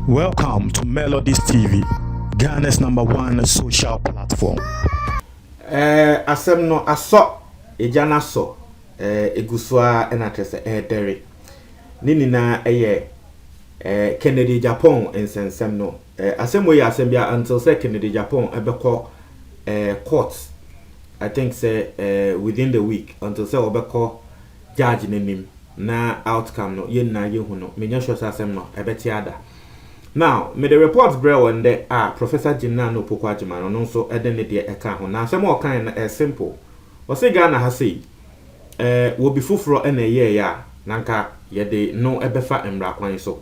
Welcome to Melodies TV, Ghana's #1 social platform. Asem no aso ejana so egusua enatrese dere nini na Kennedy Japan ensensem no asem we asem bia until say Kennedy Japan ebeko court. I think say within the week until say obeko judge nenim na outcome no yen na yehu no menya sure asem no ebeti ada. Now, me the reports bro when there Professor Jinna no Pokwajiman no so edene de eka ho na asem o kan na simple. O say Ghana ha say will be fufuro na ye ya nanka ye de no ebefa embra kwan so.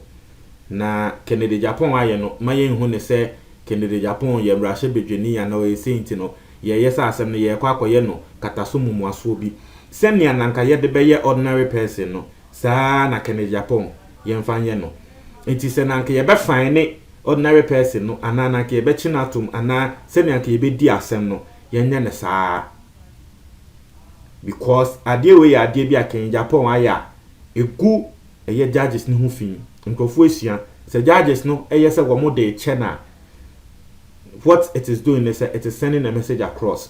Na Kennedy Japan aye no maye hu ne say Kennedy Japan ye mbra hye bedwani ya na o say nti no ye yesa asem no ye kwa akoye no kataso mumuaso bi. Senia nanka ye de be ye ordinary person no sa na Kennedy Japan ye mfanye no. Enti se nanka ye be fine ordinary person no ana nanka ye be chinatum ana se nanka ye be di asem no ye nya ne saa because ade we ya ade bi akan Japan aya egu eye judges ni hu fin nkofo esua se judges no eye se wo mo de chena what it is doing is it is sending a message across.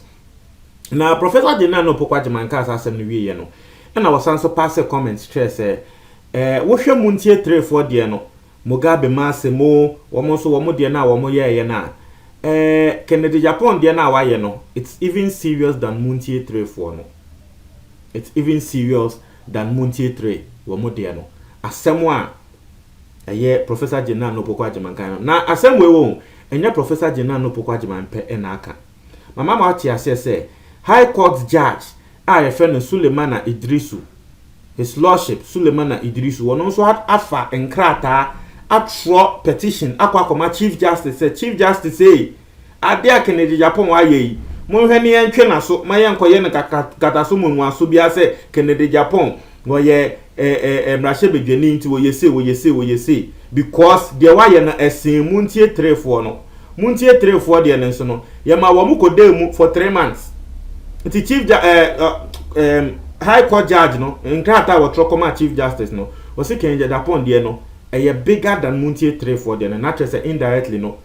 Now Professor Jinna no Pokwajiman ka asem no wie ye no na wasan so pass a comment stress wo hwe muntie 3-4 de no Mugabe Masemo, womonso womo de na womo ye na. Kennedy Japan de na waye no. It's even serious than Muntie 3-4 no. It's even serious than Muntie 3 womo de no. Asemo a Professor Jinna no Pokwajiman kan no. Na asem we wo enye Professor Jinna no Pokwajiman pe na aka. Mama ma ati ase say High Court Judge a friend Sulemana Idrisu. His Lordship Sulemana Idrisu wono so afa enkrata atro petition akwa Chief Justice say ade Kennedy Japan waye mo hwe ne yentwe na so maye nkoye ne kataso mu aso bia say Kennedy Japan wo ye mrahye bedwani nti wo yese because de waye na esen muntie 3-4 no muntie 3-4 de ne nso no ye ma wo mu kodemu for 3 months nti Chief High Court Judge no nkrata wo trokoma Chief Justice no wo se Kennedy Japan de no bigger than Muntie 3-4 then and actually say indirectly no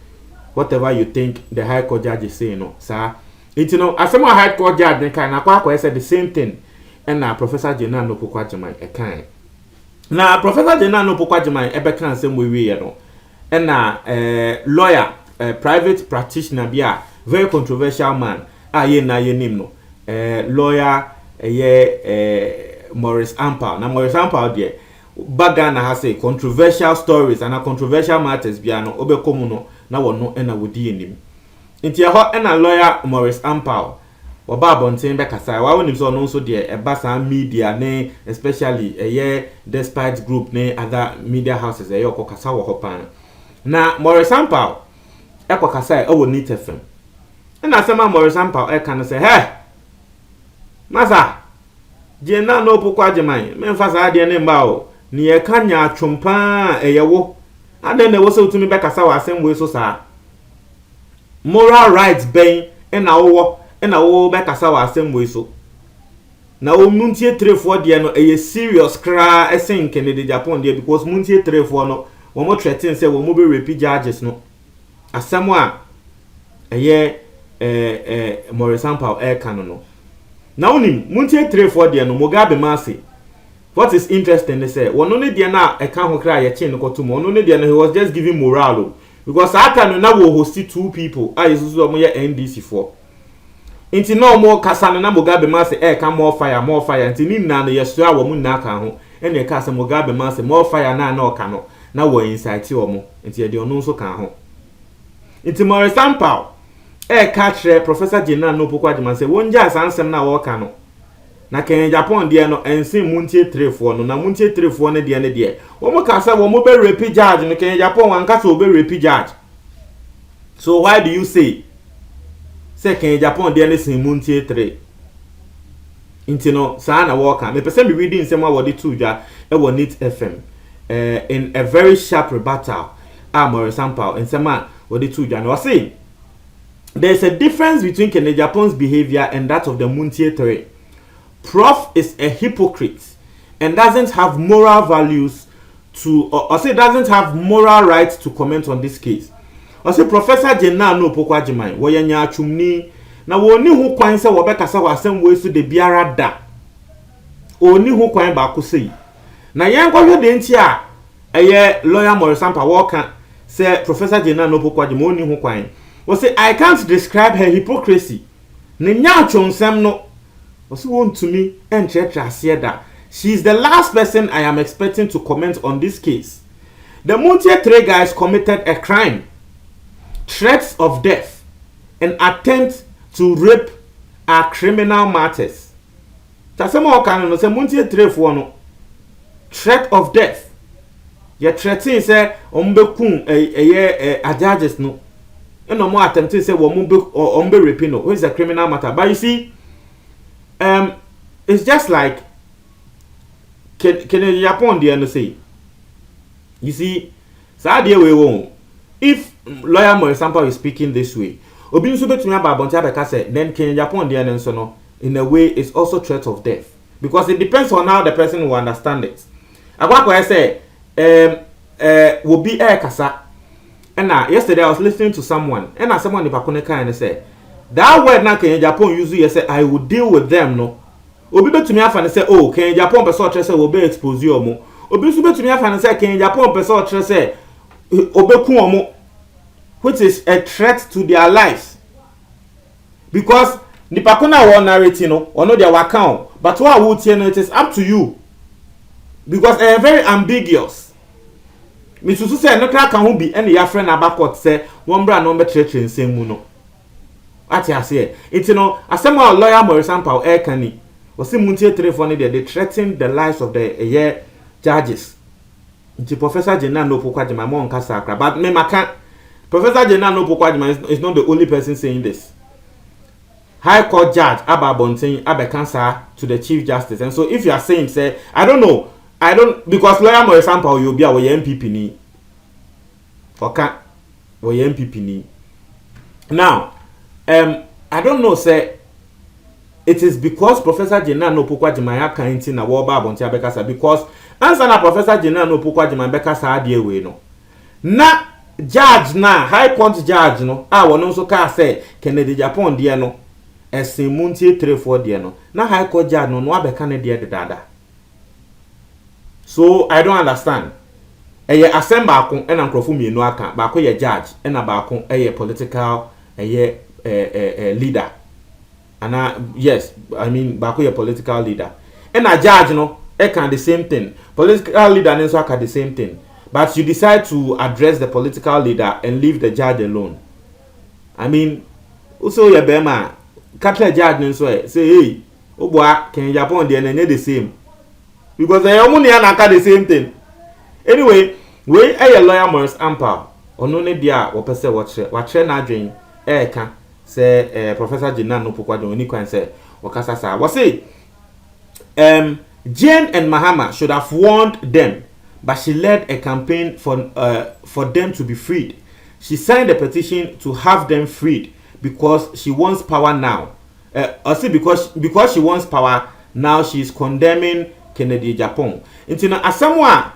whatever you think the High Court Judge is saying no sir it you know as some High Court Judge then kind of said the same thing and Professor Jinna no Pokwajiman kind now Professor Jinna no Pokwajiman can same way no and lawyer private practitioner bia very controversial man ye na ye name no lawyer Maurice Ampao na Maurice Ampao there Bagana has a controversial stories and a controversial matters biano obekomuno na wono na wodi enim nti ho na lawyer Maurice Ampao oba bonten be kasa wa wonim so no so de ebasa media ne especially despite group ne other media houses okokasa wo hopan na Maurice Ampao ekokasa e wo Nit FM na asema Maurice Ampao e kan say he masa Jinna no Pokwajiman memfasa ade ne mba o ni ye kanya atwompa eyewo ade na wo se utumi be kasa wa asem we so sa moral rights ben na wo be kasa wa asem we so na o muntie 3-4 de no serious kra esen Kennedy Japan de because muntie 3-4 no wo mo threaten say wo mo be repeat judges no asem a Maurice Ampao kan no na onim muntie 3-4 de no Mugabe Mase. What is interesting is say one only dia na eka ho kra ye chin ko tumo only dia he was just giving morale because aka no na wo host 2 people yesusu omo ye NDC for inti no mo kasa no na Mugabe Mase eka more fire inti ni na no yesu a wo mu na aka ho ene ka se Mugabe Mase more fire na oka no na wo insight omo inti ye de ono nso kan ho inti Maurice Ampao eka kire Professor Jinna no Pokwajiman say wonja asansem na wo ka no na Kennedy Japan de no ensin Muntie 3-4 no na Muntie 3-4 ne de wo mo ka say wo mo be repeat judge no Kennedy Japan wan ka so be repeat judge so why do you say Kennedy Japan de ne sin Muntie 3 inti no sa na wo ka me pese be reading nsem a wo de tu ja e wo Nit FM in a very sharp rebuttal Maurice Ampao nsem a wo de tu ja no say there's a difference between Kennedy Japan's behavior and that of the Muntie 3. Prof is a hypocrite and doesn't have moral values to, or say doesn't have moral rights to comment on this case. Or say Professor Jenna no Pokwajiman, woyenya atwumni, na woni ho kwan se wobekasa wasem we so de biara da. Oni ho kwan ba ko sei. Na yen kwahwe de nti a eye lawyer Morris Ampa Walker say Professor Jenna no Pokwajiman oni ho kwan. We say I can't describe her hypocrisy. Ne nya atwonsem no. We say won to me encheche ase da. She is the last person I am expecting to comment on this case. The Muntie 3 guys committed a crime, threats of death, and attempt to rape are criminal matters. Tasema okano no say Muntie 3 for no threat of death. Ye threatening say ombekun judges no. And no more attempting say ombe raping no. It's a criminal matter. But you see, it's just like can Japan there no say. You see, Sadia we won. If lawyer Morris Ampa is speaking this way, obi nso betumi aba abontia beka say then can Japan there nso no in a way it's also threat of death because it depends on how the person will understand it. Agwakwa say will be kasa. And yesterday I was listening to someone and someone in Pakoneka and say that word na can Japan use you say I will deal with them no. Obi betumi afa ne say oh can Japan person say will be expose you omo. Obi nso betumi afa ne say can Japan person say obeku omo, which is a threat to their lives. Because the Pakona won narrating no or no their account, but what would say no, it is up to you. Because they are very ambiguous. Misusu say no crack can be any your friend about say one brand number church in same muno. Ati ase it no asema lawyer Morris Ampa Ekani was Muntie 3 for they threaten the lives of the judges. The Professor Jenna no Pokwajiman mo nka sakra but me maka Professor Jenna no Pokwajiman is not the only person saying this. High Court Judge Abba Bontin Abekansa to the Chief Justice. And so if you are saying say I don't because lawyer Morris Ampa you be our MPP ni. Okay. Or MPP ni. Now, I don't know say it is because Professor Jenna no Pokwajiman ya kainti na wo ba Bontin Abekasa because answer na Professor Jenna no Pokwajiman Abekasa adie we no. Na judge na high court judge no wono nso ka say Kennedy Japan die no esen Muntie 3-4 die no na high court judge no abeka ne die dada. So I don't understand. Eye assemble akon ena nkrofo mienu aka ba ko ye judge ena ba akon eye political leader. And yes, I mean ba ko ye political leader. Ena judge no e can the same thing. Political leader nso aka the same thing. But you decide to address the political leader and leave the judge alone. I mean, also your bema, capture judge nso say, hey, Obwa, can Japan dey the same? Because they only anaka the same thing. Anyway, we a lawyer Morris Ampa, ono ne dia wo pese watche na adwen ka say Professor Jenna no Pokwajiman oni kwan say wakasa sa. We say Jane and Mahama should have warned them. But she led a campaign for them to be freed. She signed a petition to have them freed because she wants power now. Also because she wants power now, she is condemning Kennedy Japan. Into na asamwa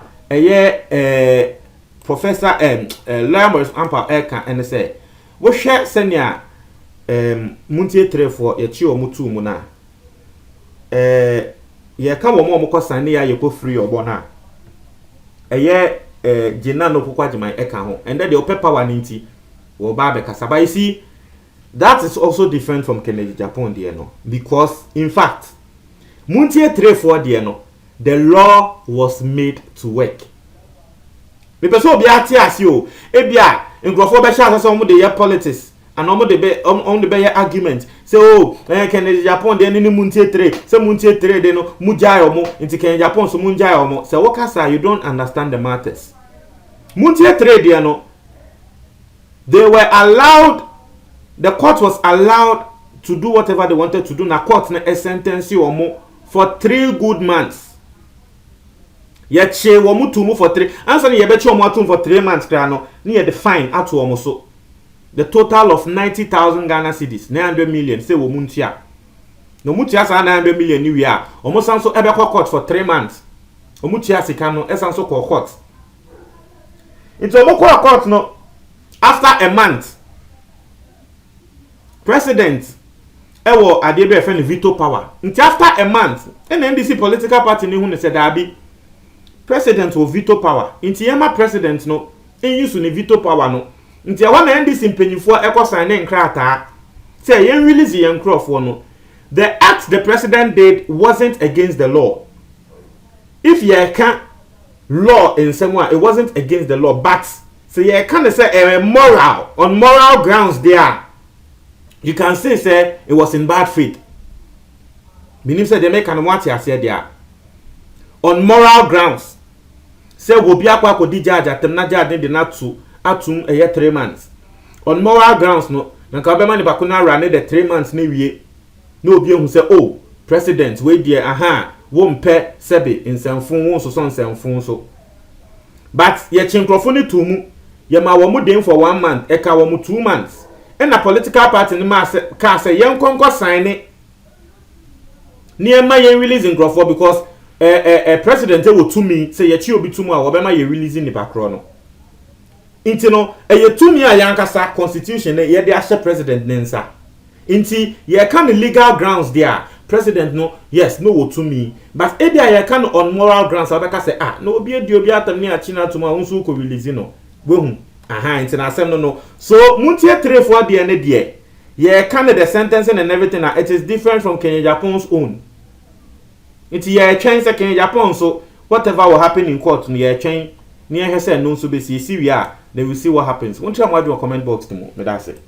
Professor lawyer Morris Ampa Eka and say we share senior Muntie 3-4 ye chi omutu mu na ye ka wo mo kwasane ya ye ko free obona. Jenna no Pokwajiman eka ho and then the power ninti wo ba be kasaba. You see, that is also different from Kennedy Japan there no, because in fact Muntie 3-4 there no, the law was made to work. The person obi ati ase o ebia nkrofo be sha so mo dey politics and omo dey be on the be argument say oh Kennedy Japan dey ni Muntie 3 say Muntie 3 dey no mu jai omo nti Kennedy Japan so mu jai omo say wokasa you don't understand the matters. Muntie 3 dey no, they were allowed, the court was allowed to do whatever they wanted to do. Na court na sentence omo for 3 good months. Yet she womu tumu for 3. Answer ni yebechi omo atum for 3 months kra no ni ye the fine atu omo so. The total of 90,000 Ghana cedis, 900 million say womu ntia. No mutia sa 900 million ni wi a. Omo san so ebe court for 3 months. omu tia sika no esan so call court into omu call court no after a month president ewo adebe efe no veto power into after a month NDC political party ni hu ne said abi president will veto power into yema president no use ni veto power no into one NDC mpanyifo ekọ sign nkrata say yen release yen crofo no the act the president did wasn't against the law. If you can't law in some way, it wasn't against the law, but so you can't say moral on moral grounds there. You can say it was in bad faith. Meaning say they make an what you said there. On moral grounds. Say will be akwa ko di judge atem na judge de na to atum 3 months. On moral grounds no, na ka be man ba ko na run the 3 months na wie. No obi ehun say oh president we there won pe sebe nsamfun won so nsamfun so but ye chinkrofo ni tumu ye ma wo mu den for 1 month e ka wo mu 2 months and na political party ni ma ka say yen konko sign ni e ma yen release nkrofo because president e wo tumi say ye chi obi tumu a wo be ma ye release ni bakro no inti no e ye tumi a yankasa constitution ye de ahye president nensa inti ye can legal grounds there president no yes no wo to me but e dia ye can on moral grounds abeka say no obi edi obi atam ni achina to ma unsu ko release no wehu inti na asem no so muntie 3-4 de ne de ye can the sentencing and everything it is different from Kenya Japan's own inti ye twen say Kenya Japan so whatever will happen in court no ye twen ni e say no so be see we are then we see what happens won't you comment box to me that's it.